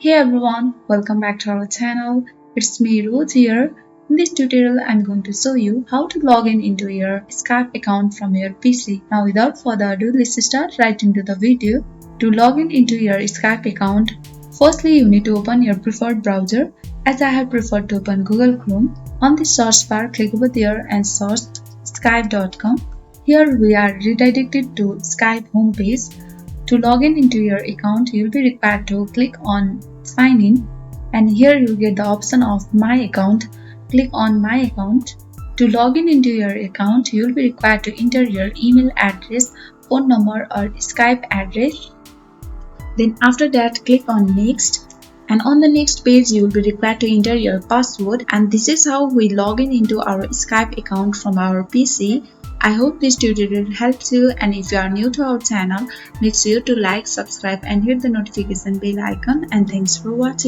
Hey everyone, welcome back to our channel. It's me Rose here. In this tutorial, I'm going to show you how to log in into your Skype account from your PC. Now without further ado, let's start right into the video. To log in into your Skype account, firstly you need to open your preferred browser. As I have preferred to open Google Chrome. On the search bar, click over there and search skype.com. Here we are redirected to Skype homepage. To log in into your account, you'll be required to click on Sign In, and here you'll get the option of My Account. Click on My Account. To log in into your account, you'll be required to enter your email address, phone number or Skype address. Then after that, click on Next. And on the next page, you will be required to enter your password, and this is how we log in into our Skype account from our PC. I hope this tutorial helps you, and if you are new to our channel, make sure to like, subscribe and hit the notification bell icon, and thanks for watching.